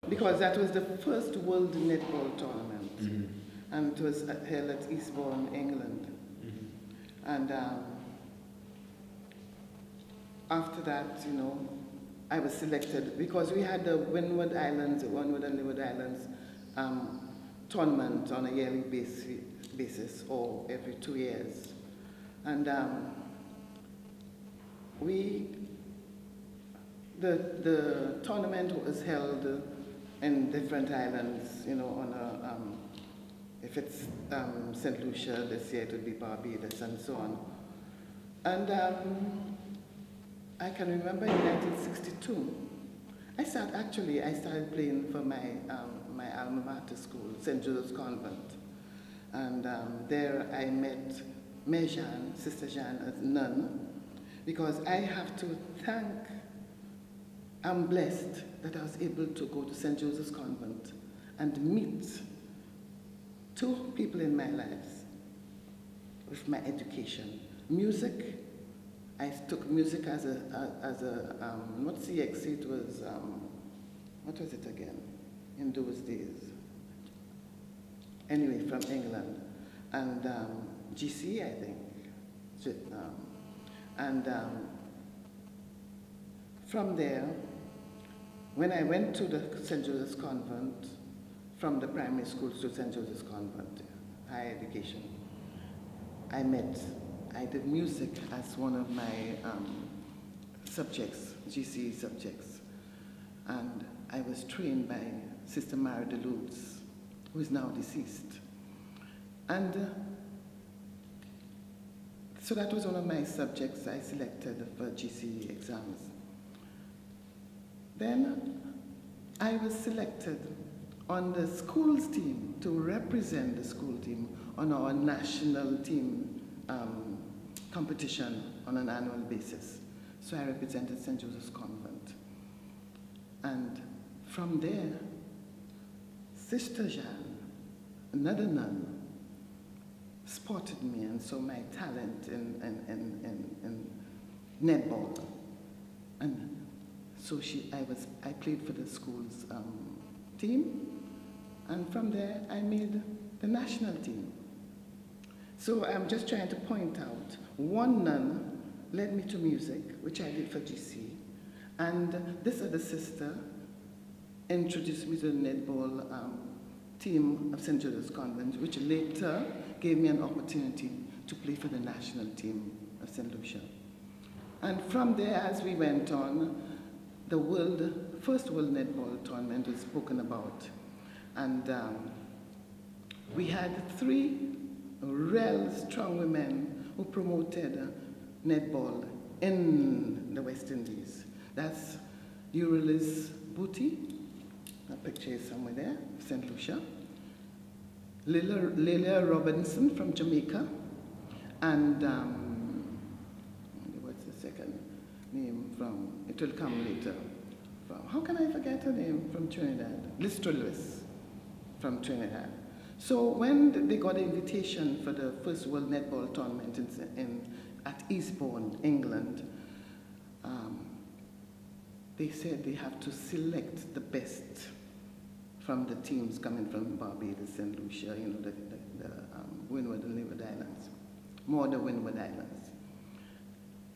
Because that was the first World Netball Tournament, and it was held at Eastbourne, England. And after that, you know, I was selected because we had the Windward and Leeward Islands tournament on a yearly basis or every 2 years. And the tournament was held in different islands, you know, on a, if it's Saint Lucia this year, it would be Barbados and so on. And I can remember in 1962, I started playing for my alma mater school, St. Joseph's Convent. And there I met Marchand, Sister Jeanne, as nun, because I have to thank, I'm blessed that I was able to go to St. Joseph's Convent and meet 2 people in my lives with my education. Music, I took music as a not CXC, it was, what was it again, in those days? Anyway, from England, and GC, I think. From there, when I went to the St. Joseph's Convent, from the primary school to St. Joseph's Convent, higher education, I did music as one of my subjects, GCE subjects. And I was trained by Sister Mary DeLutz, who is now deceased. And so that was one of my subjects I selected for GCE exams. Then I was selected on the school's team to represent the school team on our national team competition on an annual basis. So I represented St. Joseph's Convent. And from there, Sister Jeanne, another nun, spotted me and saw my talent in netball. And so I played for the school's team, and from there I made the national team. So I'm just trying to point out, one nun led me to music, which I did for GC, and this other sister introduced me to the netball team of St. Joseph's Convent, which later gave me an opportunity to play for the national team of St. Lucia. And from there, as we went on, the first World Netball Tournament was spoken about. And we had 3 real strong women who promoted netball in the West Indies. That's Eurylis Booty, that picture is somewhere there, St. Lucia. Leila Robinson from Jamaica, and what's the second name from, it will come later. How can I forget her name, from Trinidad? Listra Lewis from Trinidad. So when they got an invitation for the first World Netball Tournament at Eastbourne, England, they said they have to select the best from the teams coming from Barbados, St. Lucia, you know, the Windward and Leeward Islands, more the Windward Islands.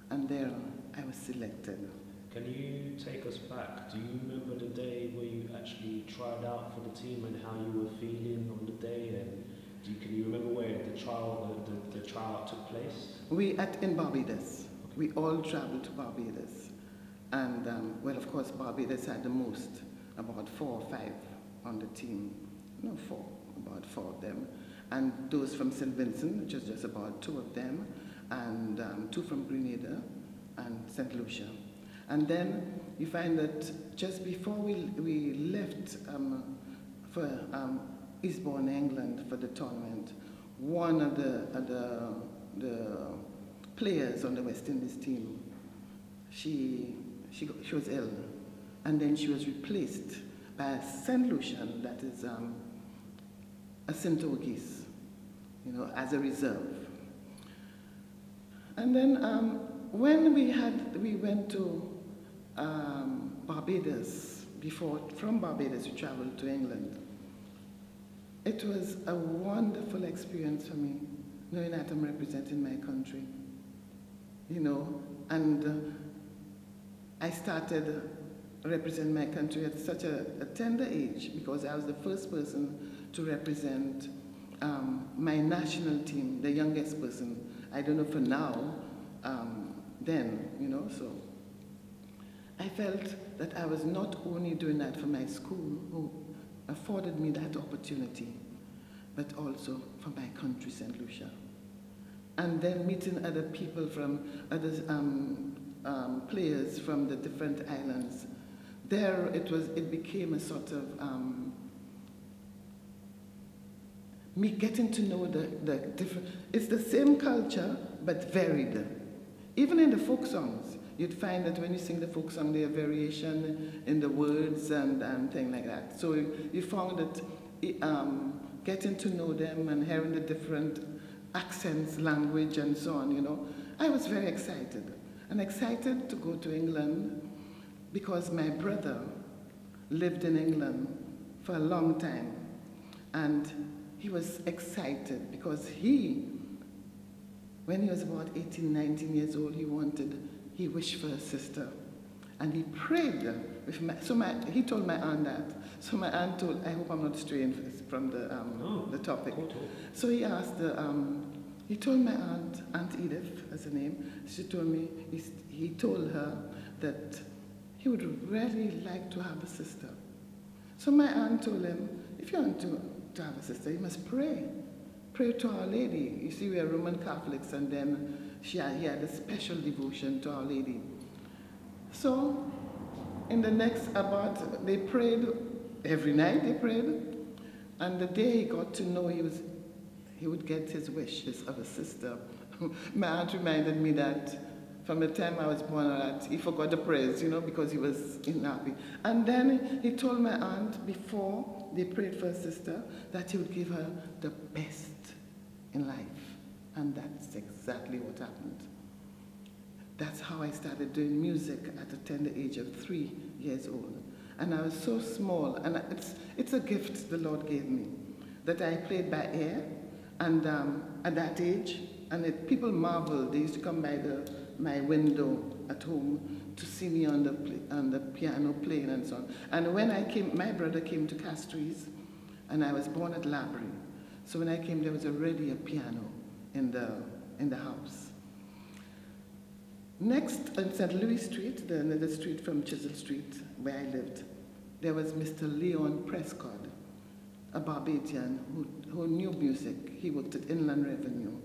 And there I was selected. Can you take us back? Do you remember the day where you actually tried out for the team and how you were feeling on the day? And can you remember where the tryout took place? In Barbados. Okay. We all traveled to Barbados. And, well, of course, Barbados had the most, about 4 or 5 on the team. No, 4, about 4 of them. And those from St. Vincent, which was just about 2 of them, and 2 from Grenada and St. Lucia. And then you find that just before we left for Eastbourne, England for the tournament, one of the players on the West Indies team, she was ill, and then she was replaced by a St. Lucian, that is a Saint Auguste, you know, as a reserve. And then when we went to Barbados before, from Barbados, we traveled to England. It was a wonderful experience for me, knowing that I'm representing my country, you know, and I started representing my country at such a tender age, because I was the first person to represent my national team, the youngest person. I don't know for now, then, you know, so I felt that I was not only doing that for my school, who afforded me that opportunity, but also for my country, Saint Lucia. And then meeting other people from other players from the different islands. There it became a sort of me getting to know the different, it's the same culture, but varied. Even in the folk songs, you'd find that when you sing the folk song, there are variation in the words and things like that. So you found that getting to know them and hearing the different accents, language, and so on, you know, I was very excited. And excited to go to England because my brother lived in England for a long time. And he was excited because when he was about 18, 19 years old, he wished for a sister. And he prayed with he told my aunt that. So my aunt told, I hope I'm not straying from the topic. So he asked he told my aunt Edith, as her name, she told me, he told her that he would really like to have a sister. So my aunt told him, if you want to have a sister, you must pray. Pray to Our Lady. You see, we are Roman Catholics, and then he had a special devotion to Our Lady. So, in the next they prayed, every night they prayed, and the day he got to know he would get his wishes of a sister. My aunt reminded me that from the time I was born, that he forgot the prayers, you know, because he was unhappy. And then he told my aunt, before they prayed for a sister, that he would give her the best in life. And that's exactly what happened. That's how I started doing music at a tender age of 3 years old. And I was so small, and it's a gift the Lord gave me, that I played by ear, and at that age, and people marveled. They used to come by my window at home to see me on the piano playing and so on. And when I came, my brother came to Castries, and I was born at Labrie. So when I came, there was already a piano in the house. Next, on St. Louis Street, the street from Chisel Street, where I lived, there was Mr. Leon Prescott, a Barbadian who knew music. He worked at Inland Revenue,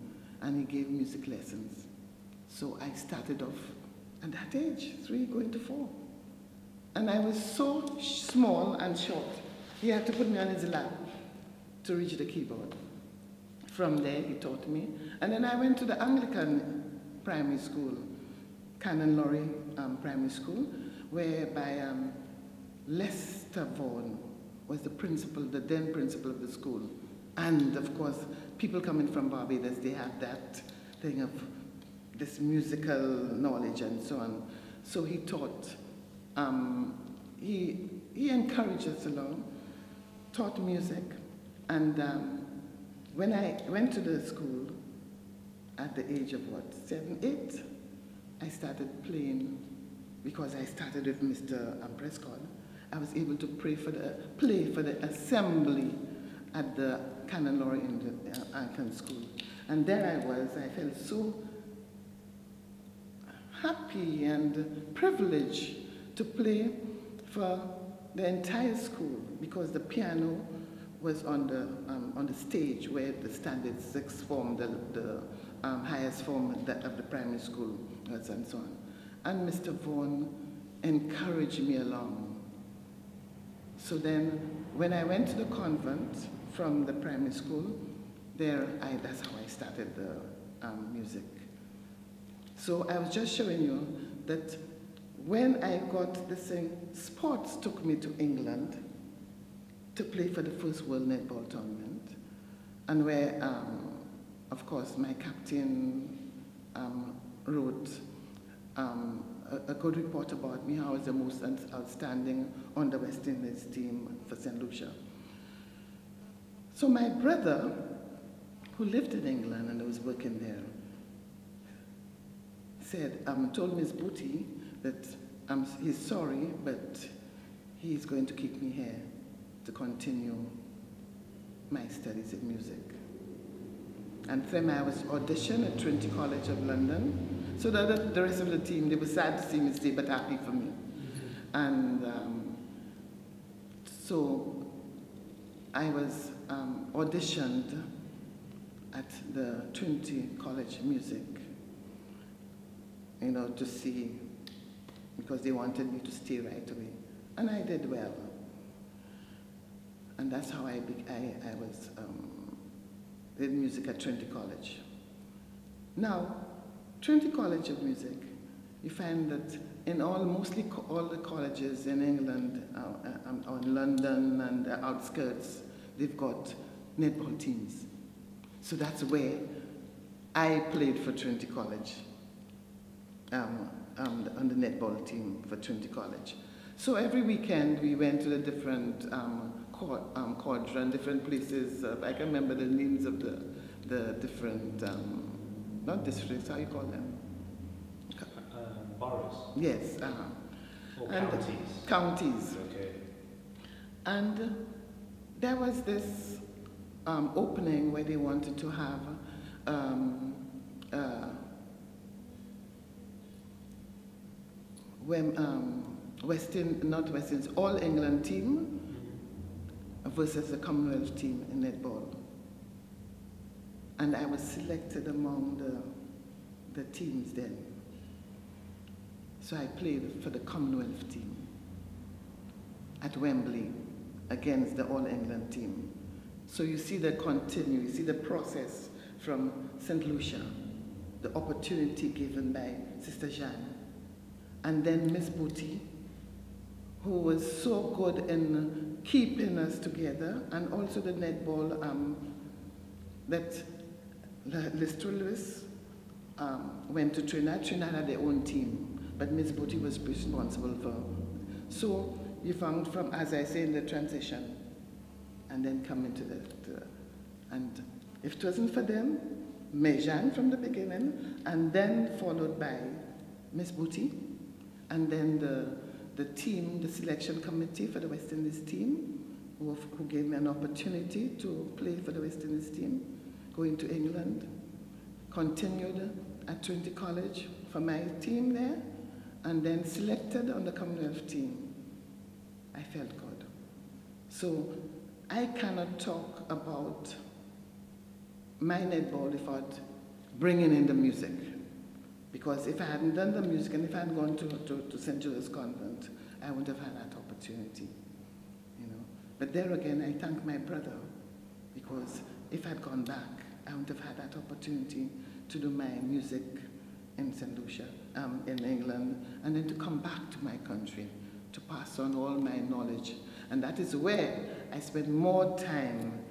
and he gave music lessons. So I started off at that age, 3 going to 4. And I was so small and short, he had to put me on his lap to reach the keyboard. From there, he taught me. And then I went to the Anglican primary school, Canon Laurie Primary School, whereby Lester Vaughan was the principal, the then principal of the school. And of course, people coming from Barbados, they have that thing of this musical knowledge and so on. So he taught, he encouraged us along, taught music, and when I went to the school at the age of 7, 8, I started playing, because I started with Mr. Prescott. I was able to play for the assembly at the Canon Laurie in the Anglican school. And there I felt so happy and privileged to play for the entire school, because the piano was on the stage where the standard 6th form, the highest form of the primary school was, and so on. And Mr. Vaughan encouraged me along. So then, when I went to the convent from the primary school, that's how I started the music. So I was just showing you that when I got this thing, sports took me to England to play for the first World Netball Tournament, and where, of course, my captain wrote a a good report about me, how I was the most outstanding on the West Indies team for Saint Lucia. So my brother, who lived in England and was working there, said, told Miss Booty that he's sorry, but he's going to keep me here to continue my studies in music. And then I was auditioned at Trinity College of London. So the rest of the team, they were sad to see me stay, but happy for me. And so I was auditioned at the Trinity College Music, to see, because they wanted me to stay right away. And I did well. And that's how I was did music at Trinity College. Now, Trinity College of Music, you find that in mostly all the colleges in England, or in London and the outskirts, they've got netball teams. So that's where I played for Trinity College, on the netball team for Trinity College. So every weekend we went to the different quadrant, different places. I can remember the names of the different, not districts, how you call them? Boroughs? Yes. Or counties? Counties. Okay. And there was this opening where they wanted to have All England team versus the Commonwealth team in netball. And I was selected among the teams then. So I played for the Commonwealth team at Wembley against the All England team. So you see you see the process from Saint Lucia, the opportunity given by Sister Jeanne, and then Miss Booty, who was so good in keeping us together, and also the netball that Lister Lewis went to Trinidad. Trinidad had their own team, but Miss Booty was responsible for. So you found from, as I say, in the transition, and then come into and if it wasn't for them, Jeanne from the beginning, and then followed by Miss Booty, and then the team, the selection committee for the West Indies team, who gave me an opportunity to play for the West Indies team, going to England, continued at Trinity College for my team there, and then selected on the Commonwealth team. I felt good. So I cannot talk about my netball without bringing in the music. Because if I hadn't done the music and if I hadn't gone to St. Joseph's Convent, I wouldn't have had that opportunity, But there again, I thank my brother, because if I'd gone back, I wouldn't have had that opportunity to do my music in St. Lucia, in England, and then to come back to my country, to pass on all my knowledge. And that is where I spent more time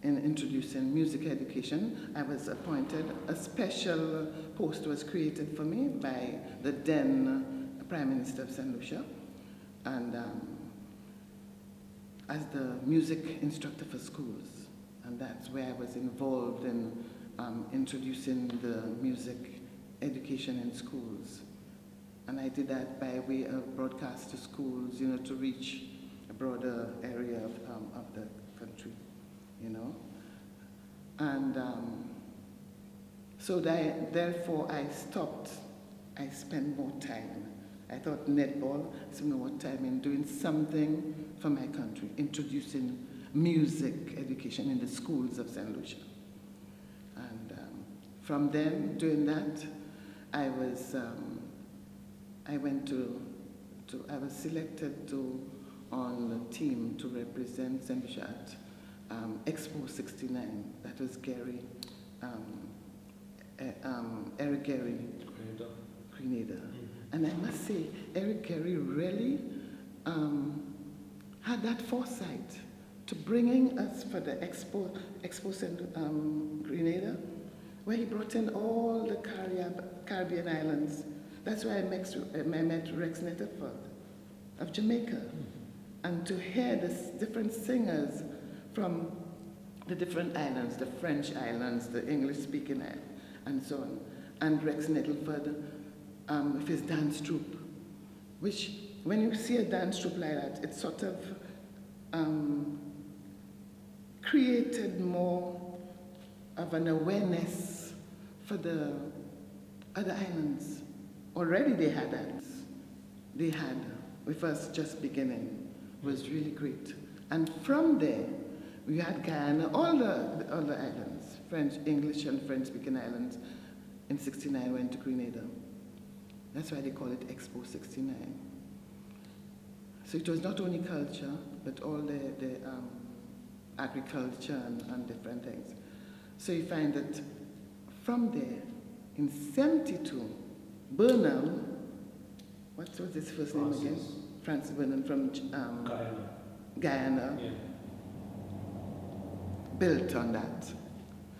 in introducing music education. I was appointed, a special post was created for me by the then Prime Minister of Saint Lucia, and as the music instructor for schools. And that's where I was involved in introducing the music education in schools. And I did that by way of broadcast to schools, to reach a broader area of the country, And so therefore I stopped. I spent more time. I thought netball, I spent more time in doing something for my country, introducing music education in the schools of Saint Lucia. And from then, doing that, I was selected on the team to represent Saint Lucia at Expo 69. That was Eric Gary Grenada. And I must say, Eric Gary really had that foresight to bringing us for the Expo Grenada, where he brought in all the Caribbean islands That's why I met Rex Netterford of Jamaica. And to hear the different singers from the different islands, the French islands, the English-speaking islands, and so on. And Rex Nettleford with his dance troupe, which, when you see a dance troupe like that, it sort of created more of an awareness for the other islands. Already they had that. They had, with us just beginning, was really great. And from there, we had Guyana, all the other islands, French, English and French-speaking islands. In '69 went to Grenada. That's why they call it Expo 69. So it was not only culture, but all the agriculture and different things. So you find that from there, in '72, Burnham, what was his first name again? Francis Burnham from Guyana. Yeah. Built on that.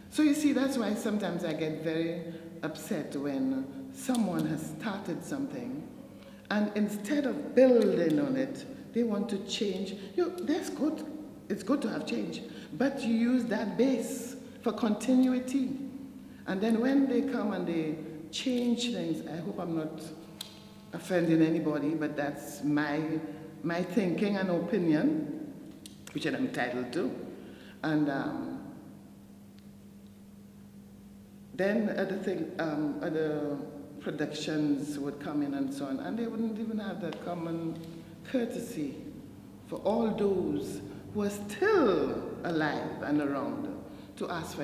So you see, that's why sometimes I get very upset when someone has started something and instead of building on it, they want to change. That's good. It's good to have change, but you use that base for continuity. And then when they come and they change things, I hope I'm not offending anybody, but that's my thinking and opinion, which I'm entitled to. And then other productions would come in and so on, and they wouldn't even have that common courtesy for all those who are still alive and around to ask for,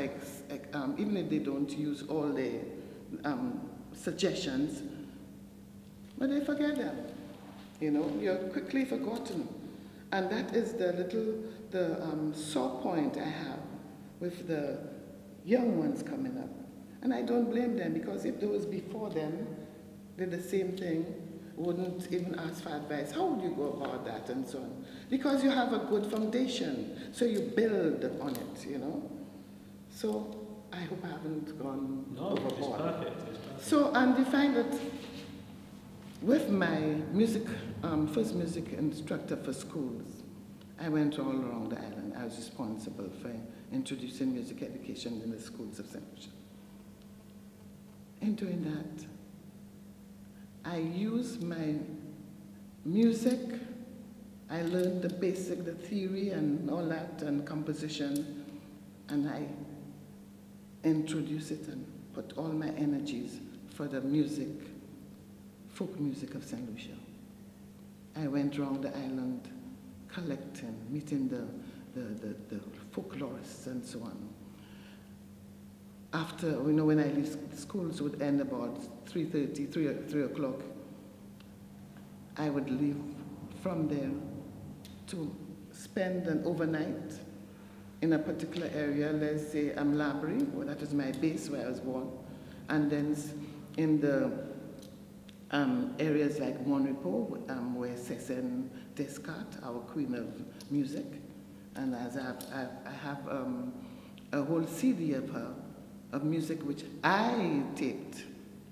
even if they don't use all their suggestions, but they forget them. You know, you're quickly forgotten. And that is the sore point I have with the young ones coming up. And I don't blame them, because if those before them did the same thing, wouldn't even ask for advice, how would you go about that and so on? Because you have a good foundation, so you build on it, you know? So I hope I haven't gone overboard. It's perfect. It's perfect. So, and you find that with my music, first music instructor for schools, I went all around the island. I was responsible for introducing music education in the schools of Saint Lucia. In doing that, I used my music. I learned the basic, the theory and all that, and composition, and I introduced it and put all my energies for the music, folk music of Saint Lucia. I went around the island collecting, meeting the folklorists and so on. After, you know, when I leave, schools would end about 3:30, 3 o'clock. I would leave from there to spend an overnight in a particular area, let's say Labrie, well, that was my base where I was born, and then in the areas like Monrepo, where Sesenne, Descartes, our queen of music, and as I have a whole CD of her, of music which I taped,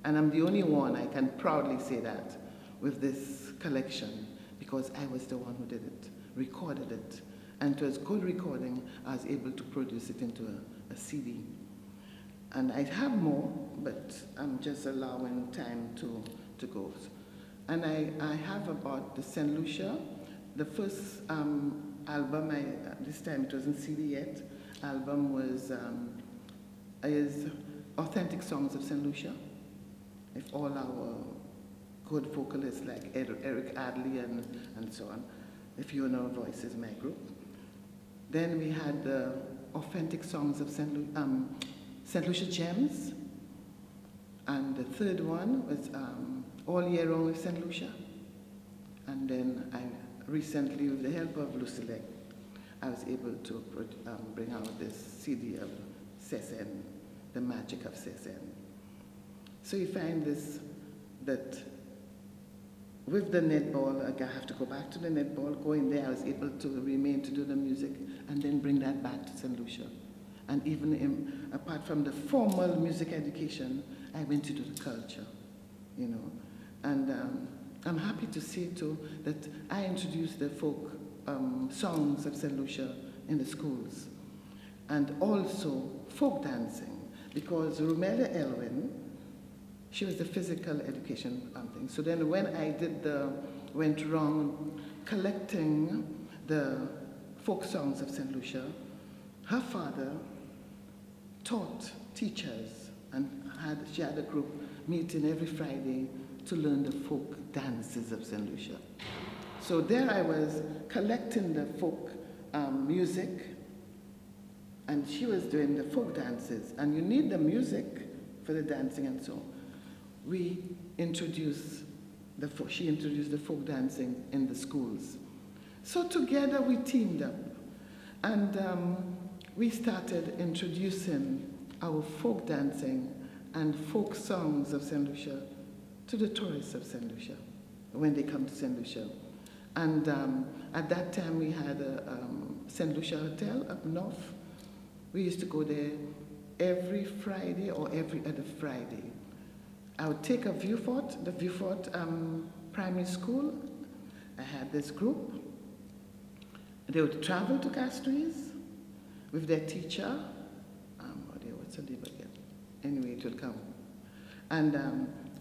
and I'm the only one, I can proudly say that, with this collection, because I was the one who did it, recorded it, and it was good recording. I was able to produce it into a CD. And I have more, but I'm just allowing time to go. And I have about the Saint Lucia, the first album, this time it wasn't CD yet, album was is Authentic Songs of Saint Lucia, with all our good vocalists like Eric Adley and so on. If You Know Voices, my group. Then we had the Authentic Songs of Saint Lucia Gems, and the third one was All Year Round with Saint Lucia. And then I recently, with the help of Lucille, I was able to bring out this CD of Sesenne, The Magic of Sesenne. So you find this, that with the netball, I have to go back to the netball, go in there, I was able to remain to do the music, and then bring that back to Saint Lucia. And even apart from the formal music education, I went to do the culture, you know. And I'm happy to see too that I introduced the folk songs of Saint Lucia in the schools, and also folk dancing, because Romelia Elwin, she was the physical education thing. So then when I went around collecting the folk songs of Saint Lucia, her father taught teachers, and she had a group meeting every Friday to learn the folk dances of Saint Lucia. So there I was collecting the folk music, and she was doing the folk dances, and you need the music for the dancing, and so she introduced the folk dancing in the schools. So together we teamed up, and we started introducing our folk dancing and folk songs of Saint Lucia to the tourists of Saint Lucia when they come to Saint Lucia. And at that time we had a Saint Lucia Hotel up north. We used to go there every Friday or every other Friday. I would take a Vieux-Fort, the Vieux-Fort primary school. I had this group. They would travel to Castries with their teacher. What's her name again? Anyway, it will come. And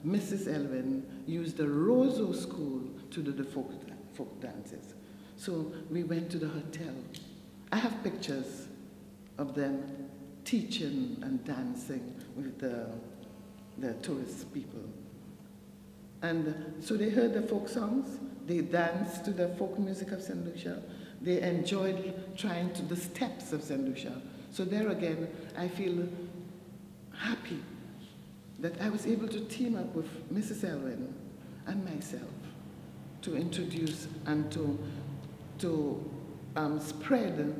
Mrs. Elwin used the Roseau School to do the folk dances. So we went to the hotel. I have pictures of them teaching and dancing with the tourist people. And so they heard the folk songs, they danced to the folk music of Saint Lucia, they enjoyed trying to the steps of Saint Lucia. So there again, I feel happy that I was able to team up with Mrs. Elwin and myself to introduce and to spread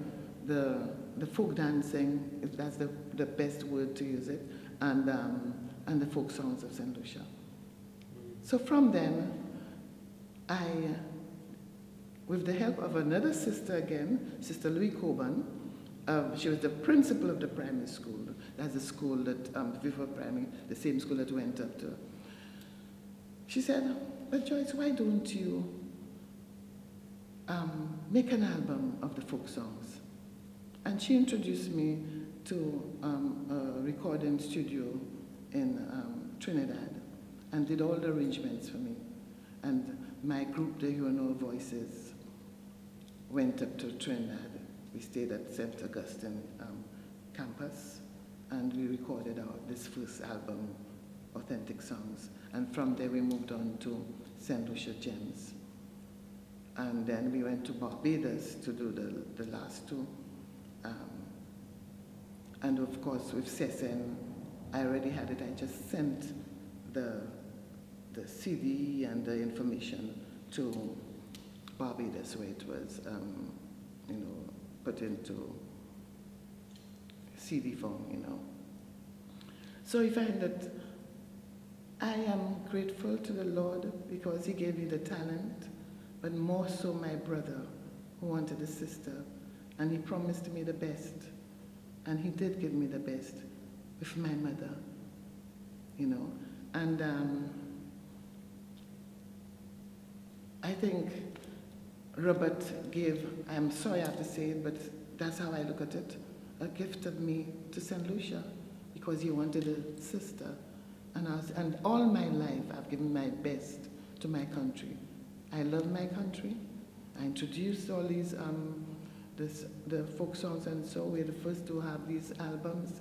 the folk dancing, if that's the best word to use it, and the folk songs of Saint Lucia. So from then, with the help of another sister again, Sister Louis Coban, she was the principal of the primary school. That's the school that, before primary, the same school that went up to. She said, but Joyce, why don't you make an album of the folk songs? And she introduced me to a recording studio in Trinidad and did all the arrangements for me. And my group, the UNO Voices, went up to Trinidad. We stayed at St. Augustine campus, and we recorded this first album, Authentic Songs. And from there we moved on to Saint Lucia Gems. And then we went to Barbados to do the last two. And of course with Sesenne, I already had it. I just sent the CD and the information to Barbados, where it was put into CD form, So I find that I am grateful to the Lord because he gave me the talent, but more so my brother who wanted a sister, and he promised me the best. And he did give me the best with my mother, And I think Robert gave, I'm sorry I have to say it, but that's how I look at it, a gift of me to Saint Lucia because he wanted a sister. And all my life I've given my best to my country. I love my country. I introduced all these the folk songs, and so we're the first to have these albums,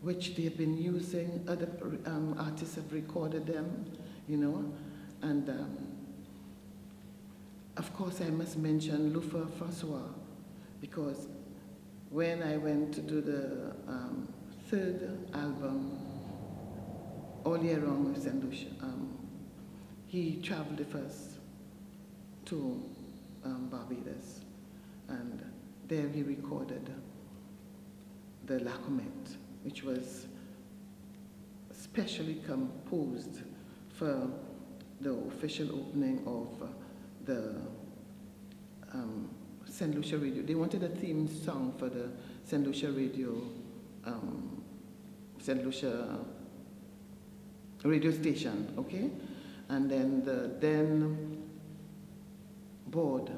which they've been using. Other artists have recorded them, And of course, I must mention Lufa Francois, because when I went to do the third album, All Year Round with Saint Lucia, he traveled with us to Barbados, and there he recorded the La Comète, which was specially composed for the official opening of the Saint Lucia Radio. They wanted a theme song for the Saint Lucia Radio, Saint Lucia radio station, okay? And then the then board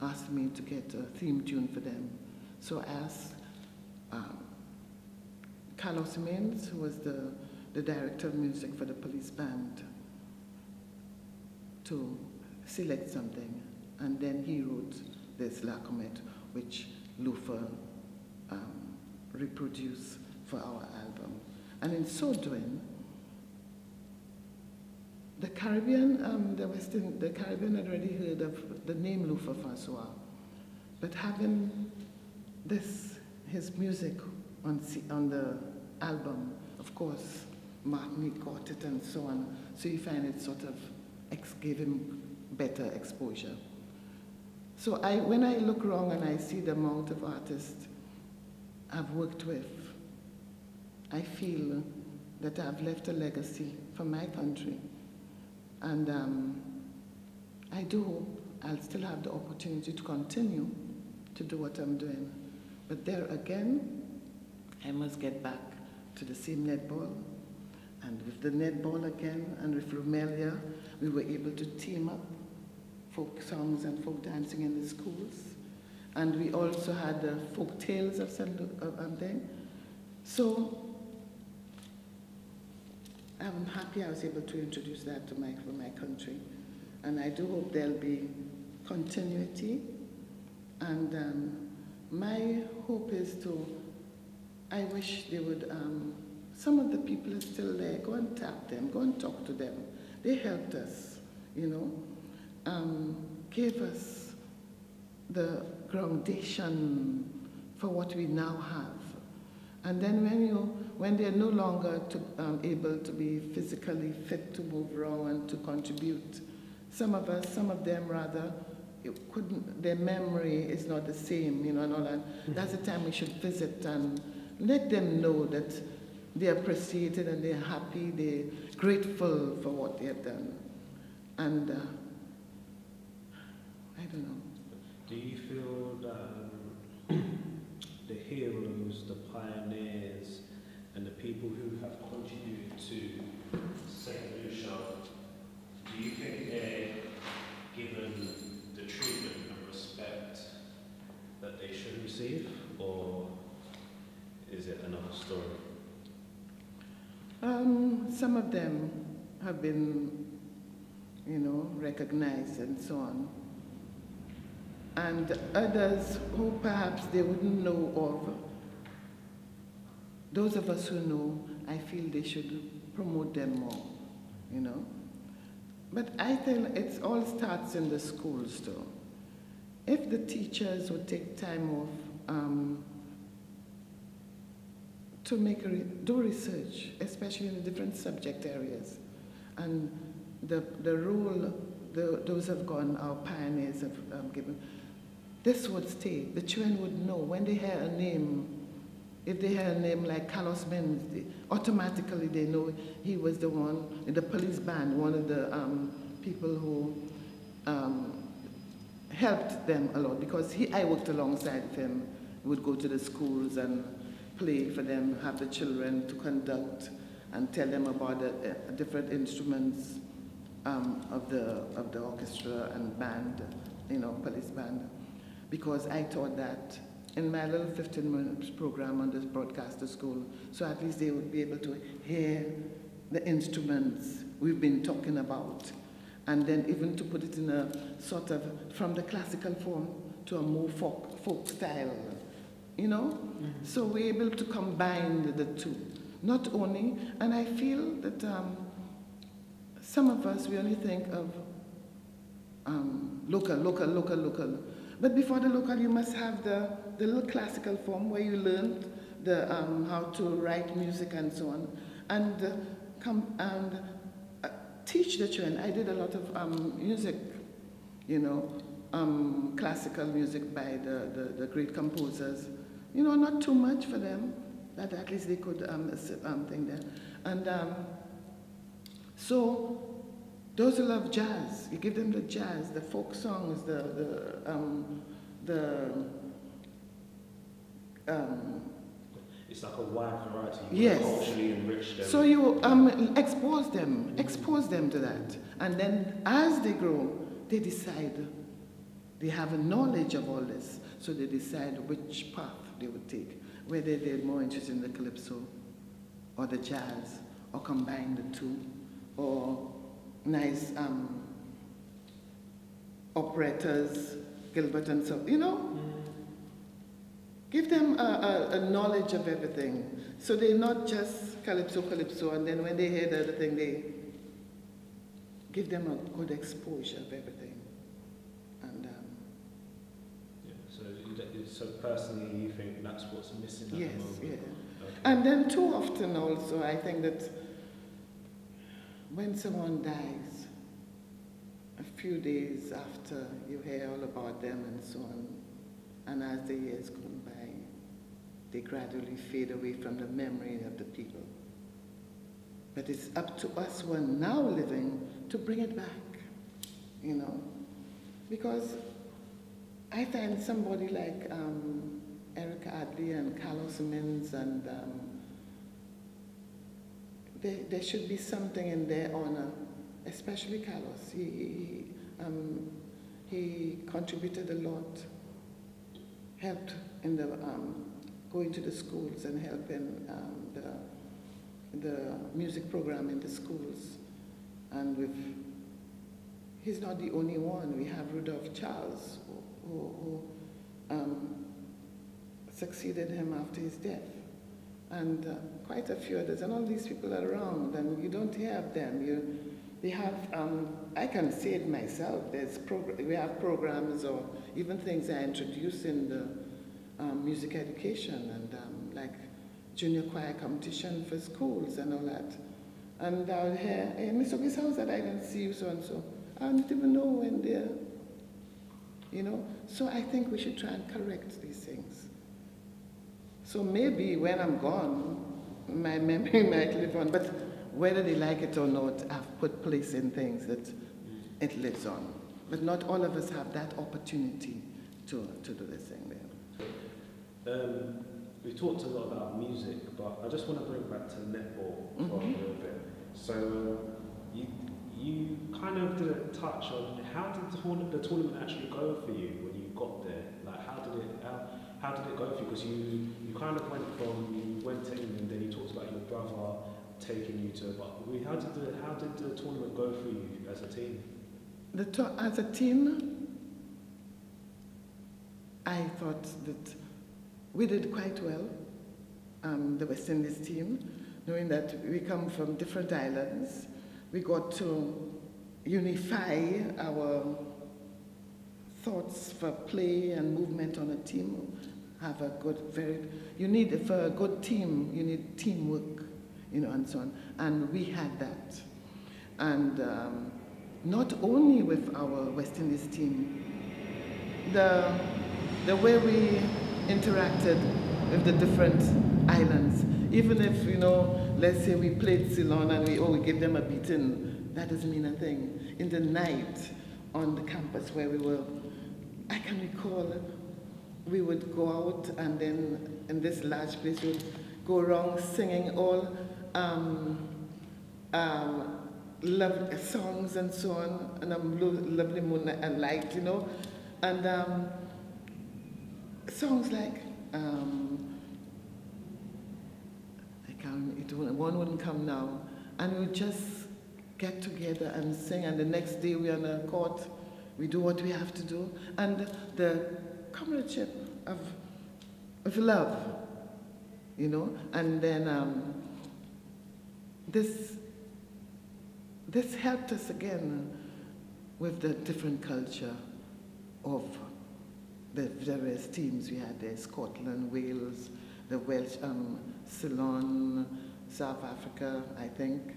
asked me to get a theme tune for them. So I asked Carlos Mins, who was the director of music for the police band, to select something. And then he wrote this La Comète, which Lufa reproduced for our album. And in so doing, the Caribbean, the Caribbean had already heard of the name Lufa Francois, but having his music on the album, of course, Martin got it and so on, so you find it sort of gave him better exposure. So when I look around and I see the amount of artists I've worked with, I feel that I've left a legacy for my country. And I do hope I'll still have the opportunity to continue to do what I'm doing. But there again, I must get back to the same netball. And with the netball again, and with Romelia, we were able to team up folk songs and folk dancing in the schools. And we also had the folk tales of Saint Lucia. So I'm happy I was able to introduce that to for my country. And I do hope there'll be continuity. And my hope is I wish they would, some of the people are still there, go and tap them, go and talk to them. They helped us, you know, gave us the groundation for what we now have. And then when they're no longer able to be physically fit to move around and to contribute, some of them rather, their memory is not the same, you know, and all that. That's the time we should visit and let them know that they're appreciated and they're happy, they're grateful for what they have done. And I don't know. Do you feel that the heroes, the pioneers, and the people who have contributed to Saint Lucia, do you think they're given the treatment and respect that they should receive, or is it another story? Some of them have been, you know, recognized and so on. And others who perhaps they wouldn't know of, those of us who know, I feel they should promote them more, you know. But I think it all starts in the schools too. If the teachers would take time off to do research, especially in the different subject areas, and the role those have gone, our pioneers have given, this would stay. The children would know when they hear a name. If they hear a name like Carlos Mendes, automatically they know he was the one in the police band, one of the people who helped them a lot, because I worked alongside him. Would go to the schools and play for them, have the children to conduct and tell them about the different instruments of the orchestra and band, you know, police band. Because I taught that in my little 15-minute program on this broadcaster school, so at least they would be able to hear the instruments we've been talking about, and then even to put it in a sort of, from the classical form to a more folk style, you know? Mm-hmm. So we're able to combine the two. Not only, and I feel that some of us, we only think of local. But before the local, you must have the little classical form where you learn how to write music and so on, and teach the children. I did a lot of music, you know, classical music by the great composers. You know, not too much for them, but at least they could think there. And so those who love jazz, you give them the jazz, the folk songs, it's like a wide variety. Yes. Culturally enrich them. So you expose them to that. And then as they grow, they decide, they have a knowledge of all this, so they decide which path they would take, whether they're more interested in the calypso or the jazz, or combine the two, or nice operettas, Gilbert and so, you know? Give them a knowledge of everything. So they're not just calypso, and then when they hear the other thing, they give them a good exposure of everything. And so personally, you think that's what's missing at the moment? Yes, yeah. Okay. And then too often also, I think that when someone dies, a few days after you hear all about them and so on, and as the years go by, they gradually fade away from the memory of the people. But it's up to us who are now living to bring it back, you know? Because I find somebody like Erica Adley and Carlos Mins, and there should be something in their honor, especially Carlos. He contributed a lot, helped in the going to the schools and helping the music program in the schools. And he's not the only one. We have Rudolph Charles, who succeeded him after his death. And quite a few others, and all these people are around, and you don't hear of them. They have, I can say it myself, we have programs or even things I introduce in the music education, and like junior choir competition for schools and all that. And I'll hear, hey, Miss August, how's that? I didn't see you, so and so. I don't even know when they're, you know? So I think we should try and correct these things. So maybe when I'm gone, my memory might live on, but whether they like it or not, I've put place in things that it lives on. But not all of us have that opportunity to do this thing there. We talked a lot about music, but I just want to bring back to netball for a little bit. So you kind of did a touch on how did the tournament actually go for you when you got there? Like how did it go for you? Because you kind of went to England, then you talked about your brother taking you to. But how did the tournament go for you as a team? As a team, I thought that we did quite well, the West Indies team, knowing that we come from different islands. We got to unify our thoughts for play and movement on a team. Have a good, for a good team, you need teamwork, you know, and so on. And we had that. And not only with our West Indies team, the way we interacted with the different islands, even if, you know, let's say we played Ceylon and we give them a beating, that doesn't mean a thing. In the night on the campus where we were, I can recall we would go out and then in this large place we would go around singing all love songs and so on, and lovely moonlight and light, you know, and songs like one wouldn't come now, and we would just get together and sing, and the next day we're on a court, we do what we have to do, and the comradeship of love, you know, and then this helped us again with the different culture of the various teams we had there: Scotland, Wales, the Welsh, Ceylon, South Africa, I think.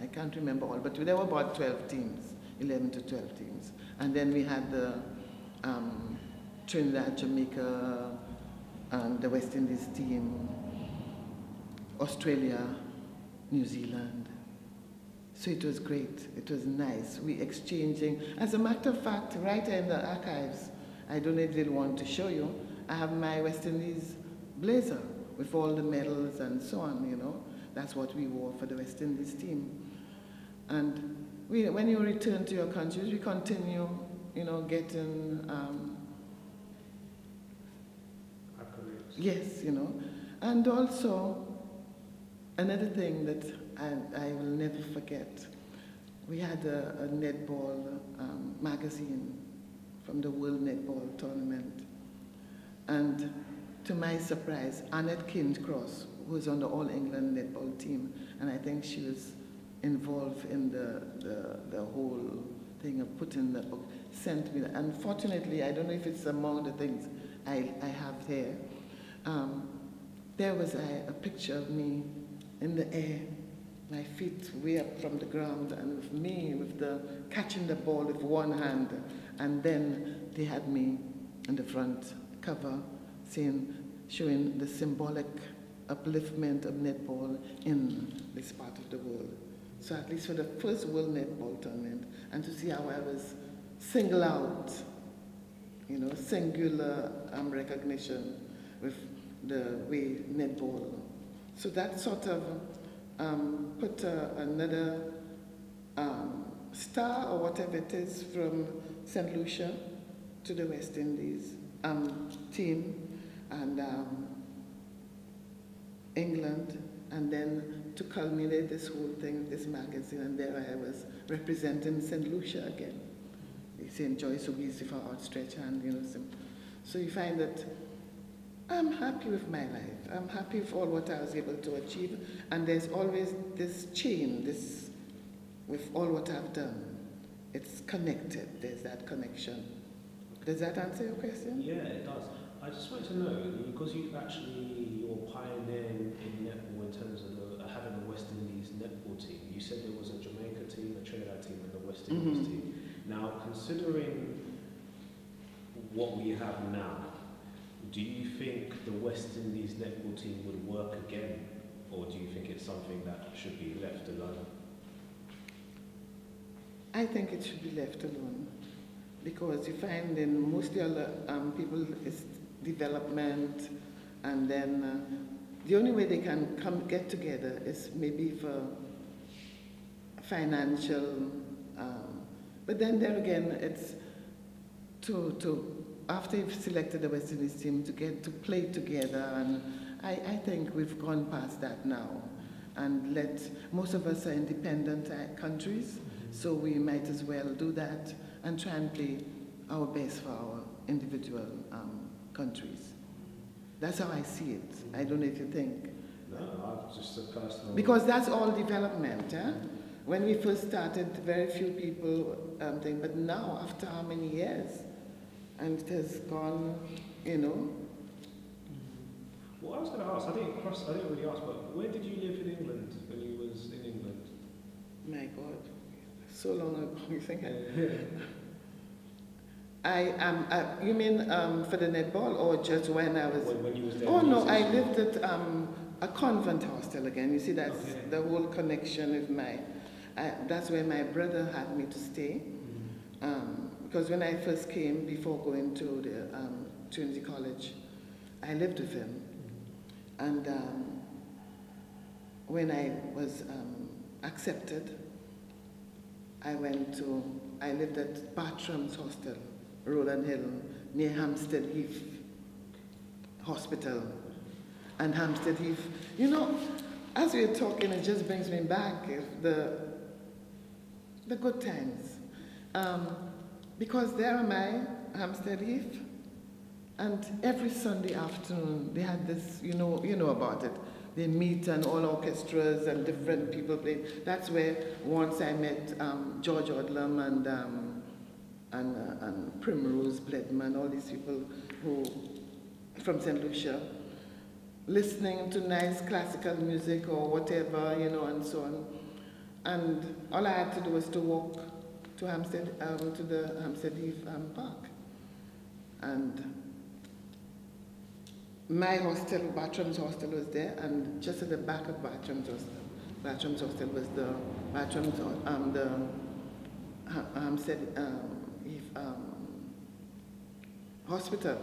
I can't remember all, but there were about 12 teams, 11 to 12 teams. And then we had the Trinidad, Jamaica, and the West Indies team, Australia, New Zealand. So it was great, it was nice. We exchanging. As a matter of fact, right in the archives, I don't know if they'll want to show you, I have my West Indies blazer with all the medals and so on, you know. That's what we wore for the West Indies team. And when you return to your countries, we continue, you know, getting accolades. Yes, you know. And also, another thing that I will never forget, we had a netball magazine from the World Netball Tournament. And to my surprise, Annette Kingcross, who was on the All England netball team, and I think she was involved in the whole thing of putting the book, sent me. Unfortunately, I don't know if it's among the things I have there. There was a picture of me in the air, my feet way up from the ground, and with me with catching the ball with one hand, and then they had me in the front cover showing the symbolic upliftment of netball in this part of the world. So at least for the first World Netball Tournament, and to see how I was singled out, you know, singular recognition with the way netball. So that sort of put another star or whatever it is from Saint Lucia to the West Indies team and England, and then to culminate this whole thing, this magazine, and there I was representing Saint Lucia again. St. Joyce August for outstretched hand, you know. So you find that I'm happy with my life. I'm happy with all what I was able to achieve, and there's always this chain, with all what I've done. It's connected. There's that connection. Does that answer your question? Yeah, it does. I just wanted to know, because you're pioneering in netball in terms of having a West Indies netball team. You said there was a Jamaica team, a Trinidad team, and a West Indies team. Now, considering what we have now, do you think the West Indies netball team would work again, or do you think it's something that should be left alone? I think it should be left alone, because you find in most other people it's development, and then the only way they can get together is maybe for financial, but then there again it's after you've selected the West Indies team to get to play together, and I think we've gone past that now, and most of us are independent countries, so we might as well do that and try and play our best for our individual countries. That's how I see it. I don't know if you think. No, just a personal. Because that's all development. Eh? When we first started, very few people but now, after how many years? And it has gone, you know. Well, I was going to ask, I didn't really ask, but where did you live in England when you was in England? My God, so long ago, you think you mean for the netball, or just when I was? When you was there? Oh no, I lived at a convent hostel again. You see, that's the whole connection with that's where my brother had me to stay. Because when I first came, before going to the Trinity College, I lived with him. And when I was accepted, I lived at Bartram's Hostel, Rowland Hill, near Hampstead Heath Hospital. And Hampstead Heath, you know, as we're talking, it just brings me back the good times. Because there am I, Hampstead Heath, and every Sunday afternoon they had this, you know about it. They meet and all orchestras and different people play. That's where once I met George Odlum and Primrose Bledman, all these people who from Saint Lucia, listening to nice classical music or whatever, you know, and so on. And all I had to do was to walk to Hampstead, to the Hampstead Heath Park. And my hostel, Bartram's Hostel, was there, and just at the back of Bartram's Hostel was the Hampstead Heath Hospital,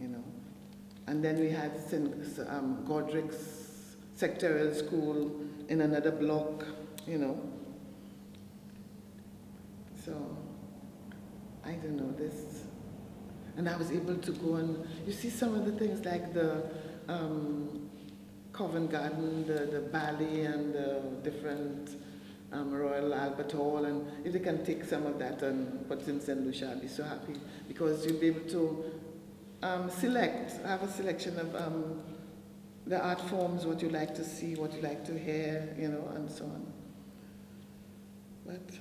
you know. And then we had Godric's sectorial school in another block, you know. So, I don't know, this. And I was able to go and, you see some of the things like the Covent Garden, the ballet and the different Royal Albert Hall, and if they can take some of that and put in Saint Lucia, I'd be so happy, because you'll be able to have a selection of the art forms, what you like to see, what you like to hear, you know, and so on. But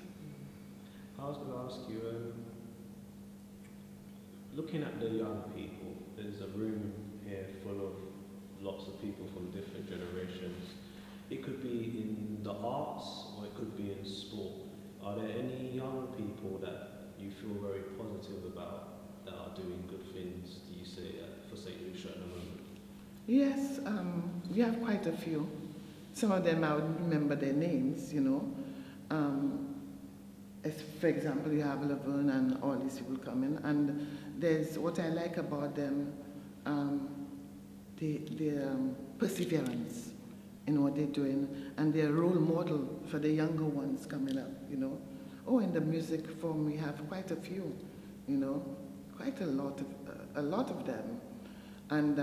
I was going to ask you, looking at the young people, there's a room here full of lots of people from different generations. It could be in the arts or it could be in sport. Are there any young people that you feel very positive about that are doing good things, do you say, for Saint Lucia at the moment? yes, we have quite a few. Some of them I wouldn't remember their names, you know. As for example, you have Levern and all these people coming, and there's what I like about them, their perseverance in what they're doing, and they're a role model for the younger ones coming up, you know. Oh, in the music form, we have quite a few, you know, quite a lot of them. And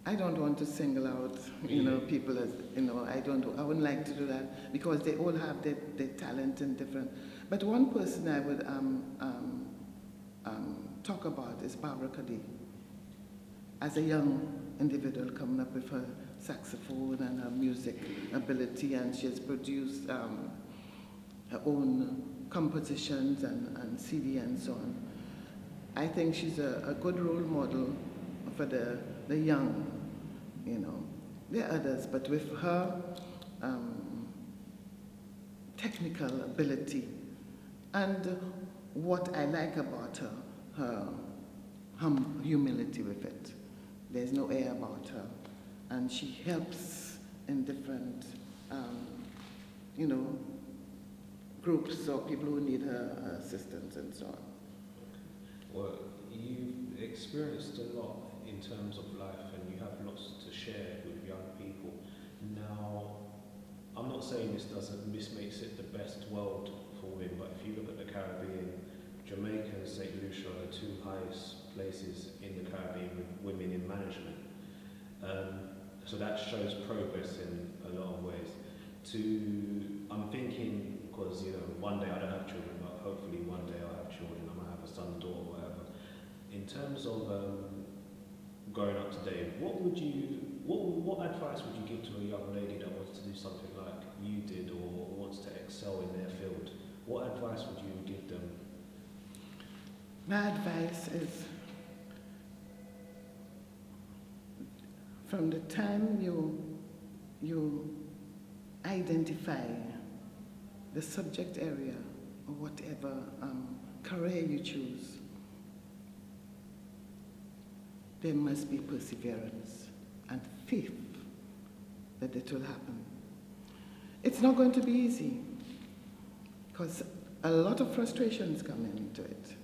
I don't want to single out, you know, people as, you know, I wouldn't like to do that, because they all have their talent and different. But one person I would talk about is Barbara Cuddy, as a young individual coming up with her saxophone and her music ability, and she has produced her own compositions and CD and so on. I think she's a good role model for the young, you know. There are others, but with her technical ability and what I like about her humility with it. There's no air about her, and she helps in different, you know, groups or people who need her assistance and so on. Well, you've experienced a lot in terms of life, and you have lots to share with young people. Now, I'm not saying this makes it the best world for women, but if you look at the Caribbean, Jamaica and Saint Lucia are the two highest places in the Caribbean with women in management. So that shows progress in a lot of ways. I'm thinking, because, you know, one day I don't have children, but hopefully one day I'll have children, I might have a son, daughter, whatever. In terms of growing up today, what advice would you give to a young lady that wants to do something like you did or wants to excel in their field? What advice would you give them? My advice is, from the time you identify the subject area or whatever career you choose, there must be perseverance and faith that it will happen. It's not going to be easy, because a lot of frustrations come into it.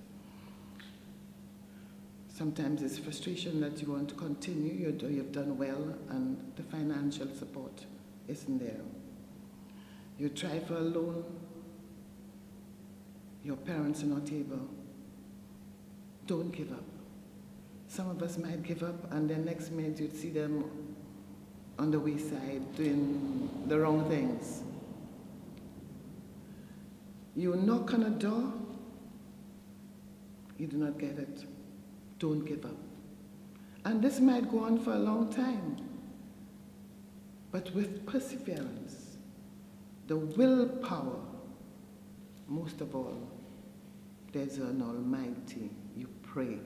Sometimes it's frustration that you want to continue, you've done well, and the financial support isn't there. You try for a loan, your parents are not able. Don't give up. Some of us might give up, and then next minute you'd see them on the wayside doing the wrong things. You knock on a door, you do not get it. Don't give up. And this might go on for a long time, but with perseverance, the willpower, most of all, there's an Almighty. You pray.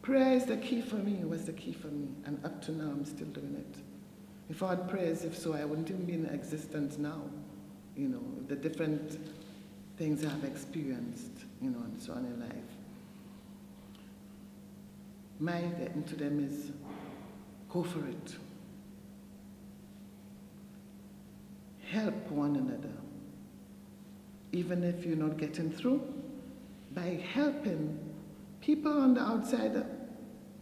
Prayer is the key for me, was the key for me, and up to now I'm still doing it. If I had prayers, if so, I wouldn't even be in existence now. You know, the different things I've experienced, you know, and so on in life. My getting to them is, go for it. Help one another. Even if you're not getting through, by helping people on the outside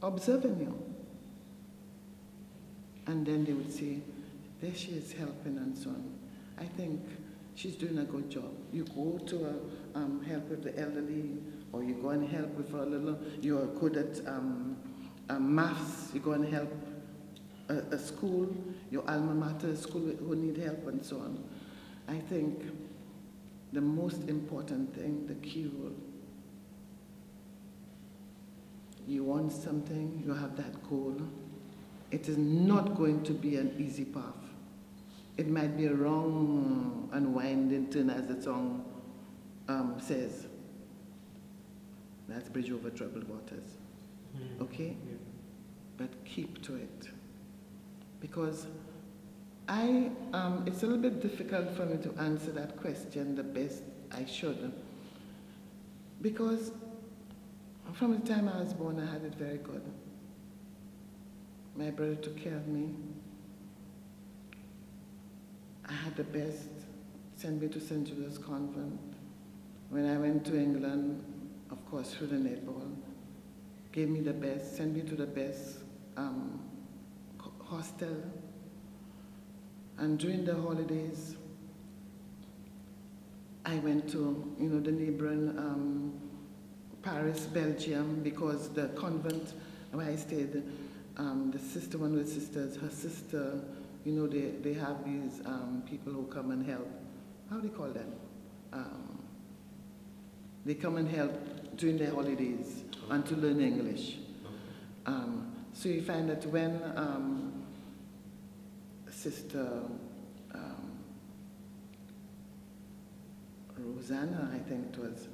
observing you. And then they would say, there she is helping and so on. I think she's doing a good job. You go to help with the elderly, or you go and help with a little, you're good at maths, you go and help a school, your alma mater school who need help and so on. I think the most important thing, the key role, you want something, you have that goal, it is not going to be an easy path. It might be a wrong and winding turn, as the song says. That's bridge over troubled waters. Okay? Yeah. But keep to it. Because it's a little bit difficult for me to answer that question the best I should. Because from the time I was born, I had it very good. My brother took care of me. I had the best, sent me to St. Lucia's Convent. When I went to England, of course, through the netball, gave me the best, sent me to the best hostel. And during the holidays, I went to, the neighboring Paris, Belgium, because the convent where I stayed, the sister, one of the sisters, her sister, they have these people who come and help. How do you call them? They come and help during their holidays and to learn English. So you find that when Sister Rosanna, I think it was,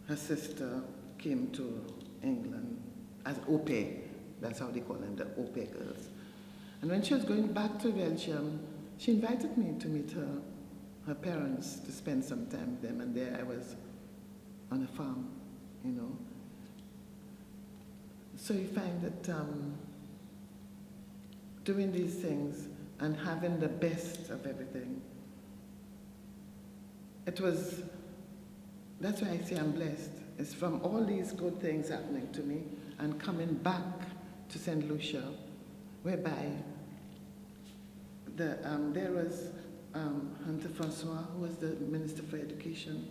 her sister came to England as au pair. That's how they call them, the au pair girls. And when she was going back to Belgium, she invited me to meet her parents to spend some time with them. And there I was on a farm, So you find that doing these things and having the best of everything, that's why I say I'm blessed. It's from all these good things happening to me and coming back to Saint Lucia, whereby there was Hunter Francois, who was the Minister for Education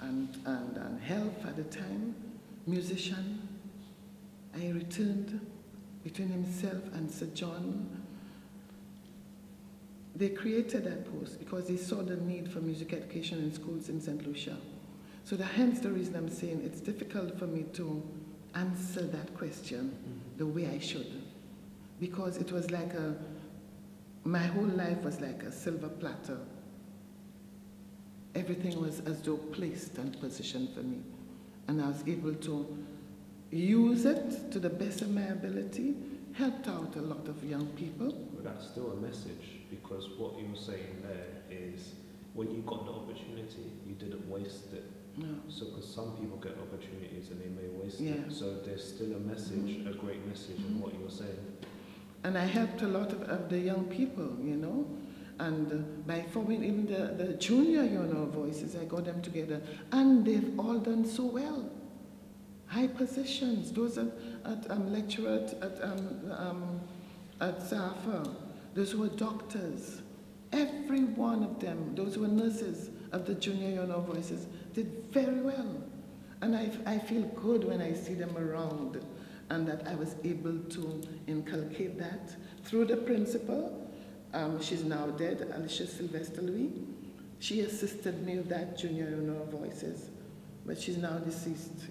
and Health at the time, musician. I returned between himself and Sir John. They created that post because they saw the need for music education in schools in St. Lucia. So hence the reason I'm saying it's difficult for me to answer that question the way I should. Because it was like my whole life was like a silver platter. Everything was as though placed and positioned for me. And I was able to use it to the best of my ability, helped out a lot of young people. But that's still a message, because what you were saying there is when you got the opportunity, you didn't waste it. No. So because some people get opportunities and they may waste Yeah. it. So there's still a message, a great message in what you were saying. And I helped a lot of the young people, and by forming even the junior, voices, I got them together. And they've all done so well. High positions, those at lecturer at Safa, those who were doctors, every one of them, those who were nurses of the junior voices, did very well. And I feel good when I see them around, and that I was able to inculcate that through the principal. She's now dead, Alicia Sylvester Louis. She assisted me with that junior voices, but she's now deceased,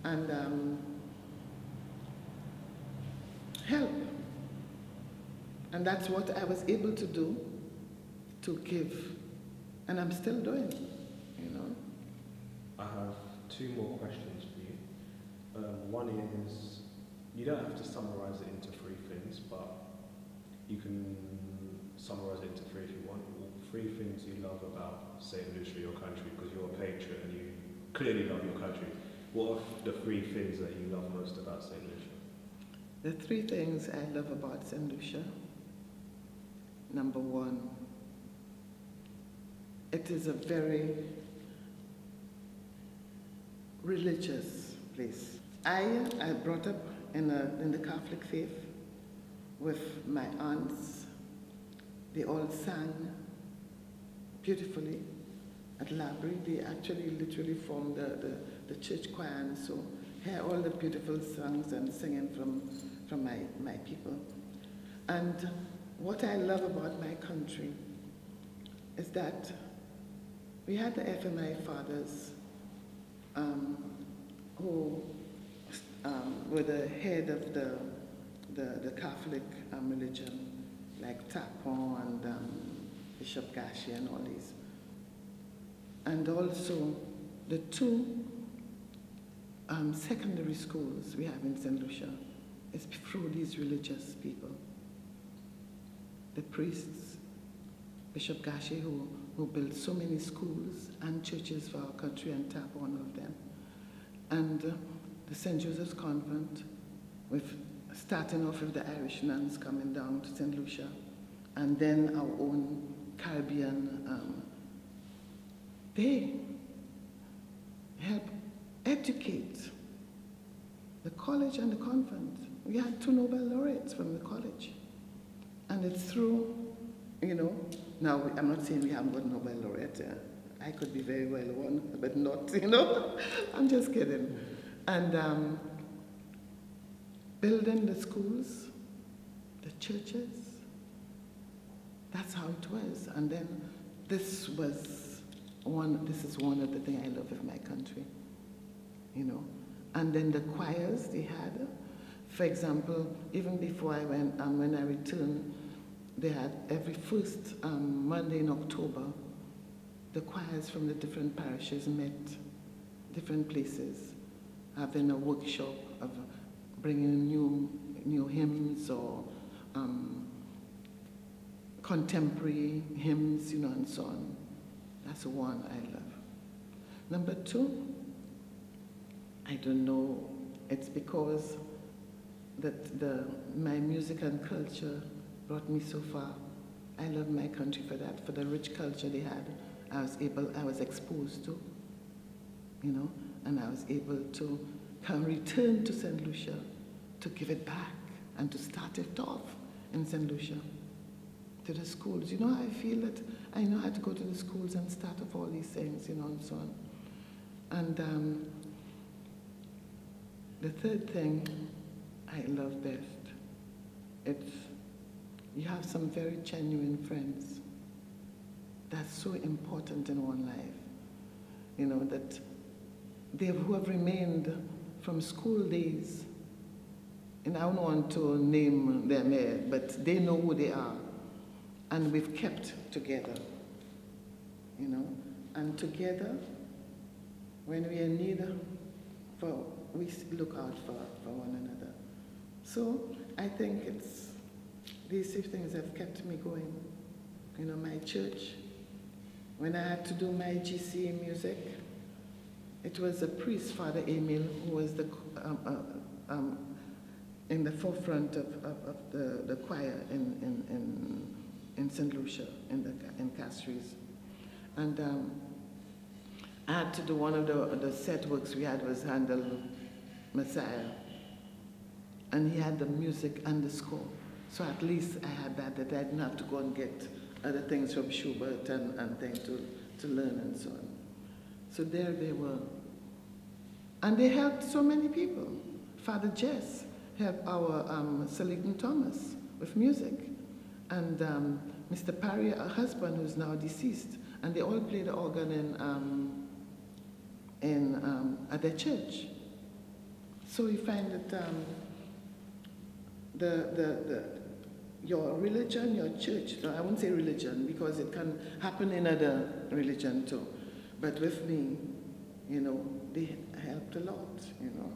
and help. And that's what I was able to do, to give, and I'm still doing, I have two more questions for you. One is, you don't have to summarize it into three things, but you can summarize it into three if you want. Three things you love about Saint Lucia, your country, because you're a patriot and you clearly love your country. What are the three things that you love most about Saint Lucia? The three things I love about Saint Lucia. Number one, it is a very religious place. place. I brought up in the Catholic faith with my aunts. They all sang beautifully at Library. They actually literally formed the church choir, and so hear all the beautiful songs and singing from my people. And what I love about my country is that we had the FMI fathers who were the head of the Catholic religion, like Tapon and Bishop Gashi and all these. And also the two secondary schools we have in Saint Lucia is through these religious people. The priests, Bishop Gashi, who built so many schools and churches for our country and tap one of them. And the St. Joseph's Convent, with starting off with the Irish nuns coming down to St. Lucia, and then our own Caribbean, they help educate the college and the convent. We had 2 Nobel laureates from the college. And it's through, you know, now I'm not saying we haven't got Nobel laureate. I could be very well one, but not, you know. I'm just kidding. And building the schools, the churches, that's how it was. And then this is one of the things I love of my country, you know. And then the choirs they had, for example, even before I went, when I returned, they had every first Monday in October, the choirs from the different parishes met different places, having a workshop of bringing new hymns or contemporary hymns, you know, and so on. That's one I love. Number 2, I don't know, it's because that my music and culture brought me so far. I love my country for that, for the rich culture they had. I was exposed to, you know, and I was able to return to Saint Lucia to give it back and to start it off in Saint Lucia, to the schools. You know, I feel that I know how to go to the schools and start off all these things, you know, and so on. And the third thing I love best, it's you have some very genuine friends. That's so important in one life. You know, that who have remained from school days, and I don't want to name them here, but they know who they are. And we've kept together, you know, and together, when we are in need, we look out for one another. So I think it's these 3 things have kept me going. You know, my church, when I had to do my GCE music, it was a priest, Father Emil, who was in the forefront of the choir in St. Lucia, in Castries. And I had to do one of the set works we had was Handel Messiah. And he had the music and the score. So at least I had that I didn't have to go and get other things from Schubert and things to learn and so on. So there they were. And they helped so many people. Father Jess helped our Selipha Thomas with music. And Mr. Parry, her husband, who's now deceased, and they all played the organ at their church. So you find that your religion, your church, no, I won't say religion because it can happen in other religion too, but with me, you know, they helped a lot, you know.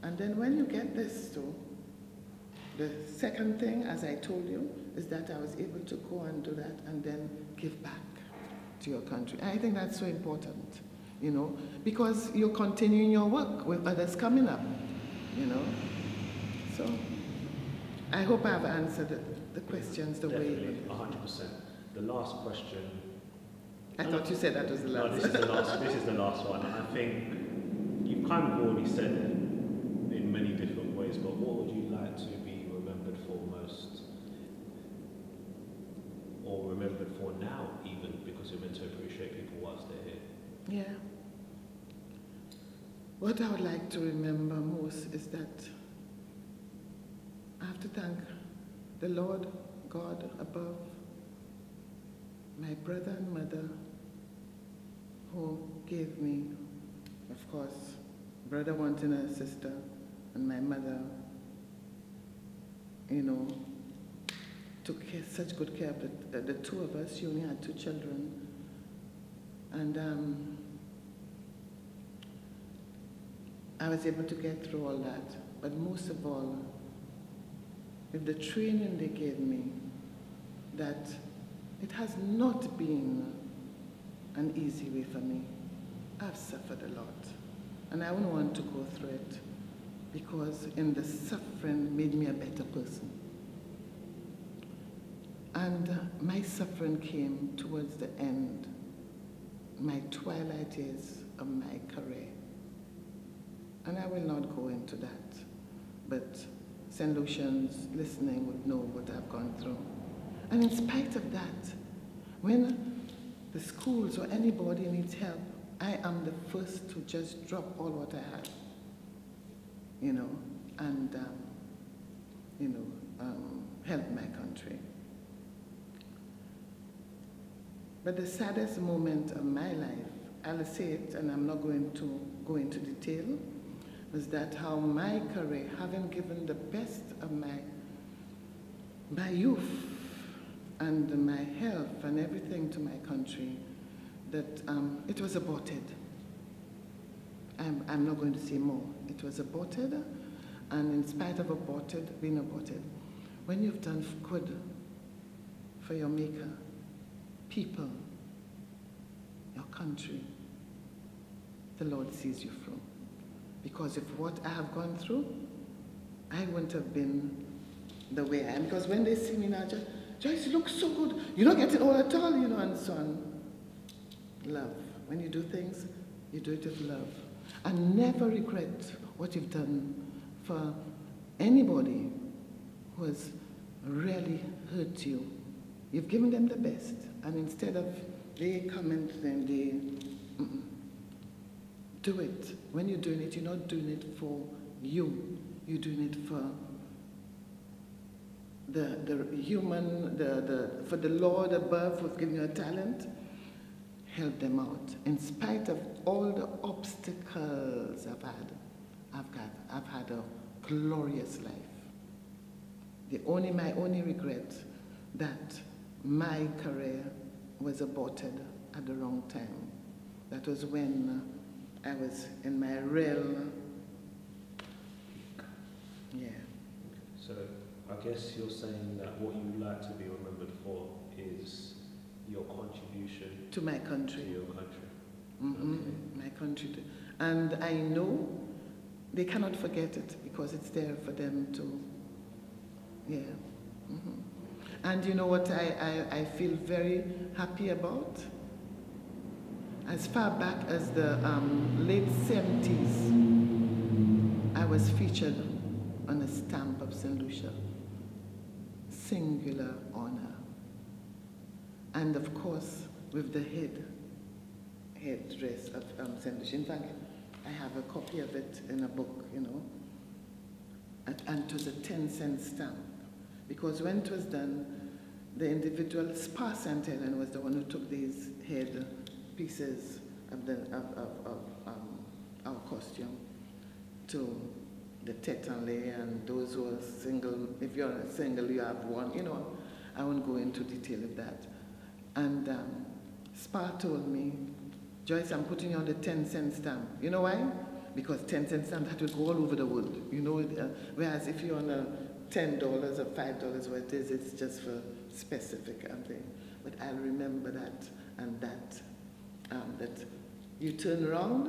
And then when you get this too, the second thing, as I told you, is that I was able to go and do that and then give back to your country. And I think that's so important, you know, because you're continuing your work with others coming up, you know. So I hope I've answered the questions the way. Definitely, 100%. The last question. I thought you said that was the last. No, this is the last one. And I think you've kind of already said it. for now, even, because you're meant to appreciate people whilst they're here. Yeah. What I would like to remember most is that I have to thank the Lord God above, my brother and mother, who gave me, of course, brother wanting a sister, and my mother, you know, took such good care of the two of us. She only had 2 children. And I was able to get through all that. But most of all, with the training they gave me, that it has not been an easy way for me. I've suffered a lot. And I wouldn't want to go through it, because in the suffering made me a better person. And my suffering came towards the end, my twilight years of my career. And I will not go into that, but Saint Lucians listening would know what I've gone through. And in spite of that, when the schools or anybody needs help, I am the first to just drop all what I have, you know, and, help my country. But the saddest moment of my life, I'll say it, and I'm not going to go into detail, was that how my career, having given the best of my youth and my health and everything to my country, that it was aborted. I'm not going to say more. It was aborted, and in spite of being aborted, when you've done good for your maker, people, your country, the Lord sees you through. Because if what I have gone through, I wouldn't have been the way I am. Because when they see me now, Joyce, you look so good. You don't get it all at all, you know, and so on. Love. When you do things, you do it with love. And never regret what you've done for anybody who has really hurt you. You've given them the best, and instead of they comment, then they do it. When you're doing it, you're not doing it for you. You're doing it for the human, for the Lord above who's given you a talent. Help them out. In spite of all the obstacles I've had a glorious life. My only regret that my career was aborted at the wrong time. That was when I was in my real, yeah. So I guess you're saying that what you like to be remembered for is your contribution to my country. To your country. Mm-hmm. Okay. My country. And I know they cannot forget it because it's there for them to, yeah. Mm-hmm. And you know what I feel very happy about? As far back as the late 70s, I was featured on a stamp of Saint Lucia. Singular honor. And of course, with the headdress of Saint Lucia. In fact, I have a copy of it in a book, you know. And it was a 10-cent stamp. Because when it was done, the individual, Spa St. Helen was the one who took these head pieces of our costume to the tete en lait, and those who are single, if you're single, you have one, you know. I won't go into detail of that. And Spa told me, Joyce, I'm putting you on the 10-cent stamp. You know why? Because 10-cent stamp, that will go all over the world. You know, whereas if you're on a $10 or $5, what it is, it's just for specific thing. But I'll remember that, and that you turn around,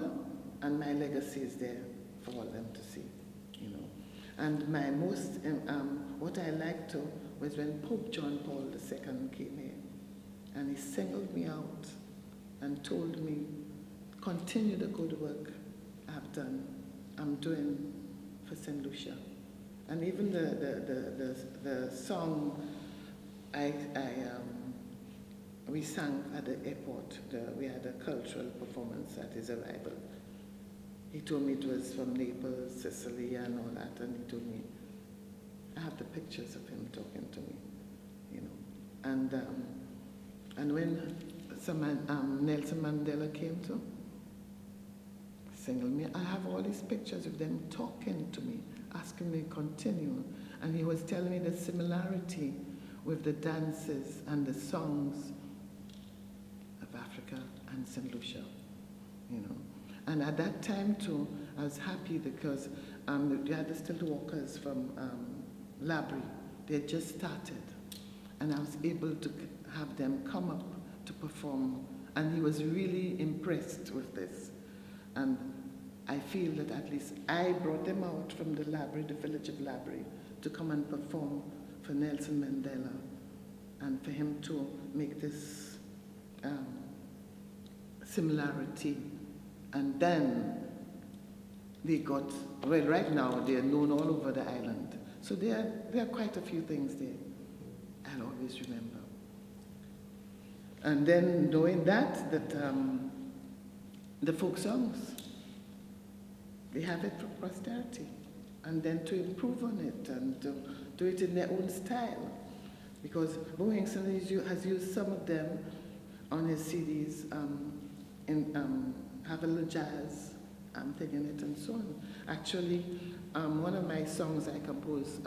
and my legacy is there for all them to see, you know. And my most, what I liked to was when Pope John Paul II came here, and he singled me out and told me, continue the good work I've done, I'm doing for Saint Lucia. And even the song we sang at the airport. We had a cultural performance at his arrival. He told me it was from Naples, Sicily, and all that, and he told me, I have the pictures of him talking to me, you know. And when Nelson Mandela came to single me, I have all these pictures of them talking to me, asking me to continue. And he was telling me the similarity with the dances and the songs of Africa and Saint Lucia, you know. And at that time too, I was happy because we had the stilt walkers from Labrie. They had just started. And I was able to have them come up to perform. And he was really impressed with this. And I feel that at least I brought them out from the Labrie, the village of Labrie, to come and perform for Nelson Mandela and for him to make this similarity. And then they got, well, right now they're known all over the island. So there are quite a few things there I'll always remember. And then knowing that the folk songs, they have it for posterity. And then to improve on it and to do it in their own style. Because Bo Hinkson has used some of them on his CDs have a little jazz, I'm taking it and so on. Actually, one of my songs I composed,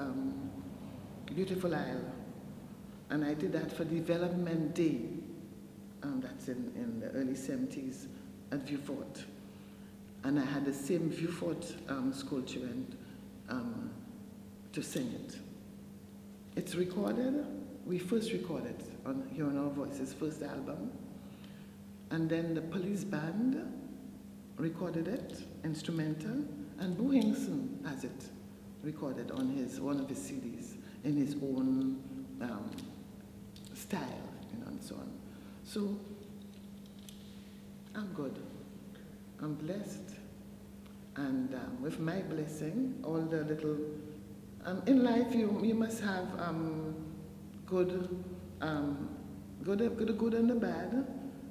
Beautiful Isle, and I did that for Development Day, that's in the early 70s at Vieux-Fort. And I had the same Vieux-Fort school children to sing it. It's recorded, we first recorded on Hearing Our Voices' first album, and then the police band recorded it, instrumental, and Bo Hinkson has it recorded on one of his CDs in his own style, you know, and so on. So I'm good. I'm blessed, and with my blessing, all the little in life you must have good and the bad,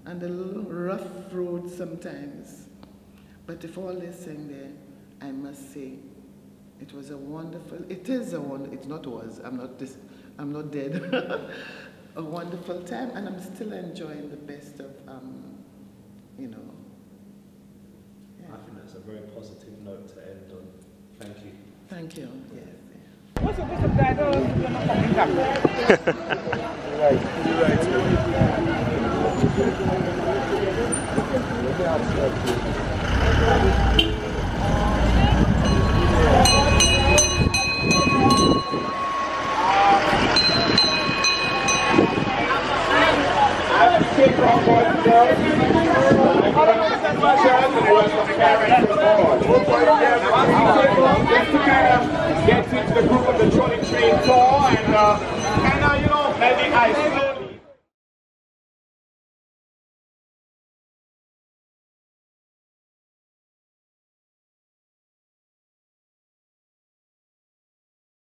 and a little rough road sometimes. But if all this thing there, I must say, it was a wonderful, it is a wonderful, it's not was, I'm not dead. A wonderful time, and I'm still enjoying the best of, you know. Yeah. I think that's a very positive note to end on. Thank you. Thank you, yes. What's up, guys? Get into the group of the Trolley Train Tour and you know, maybe I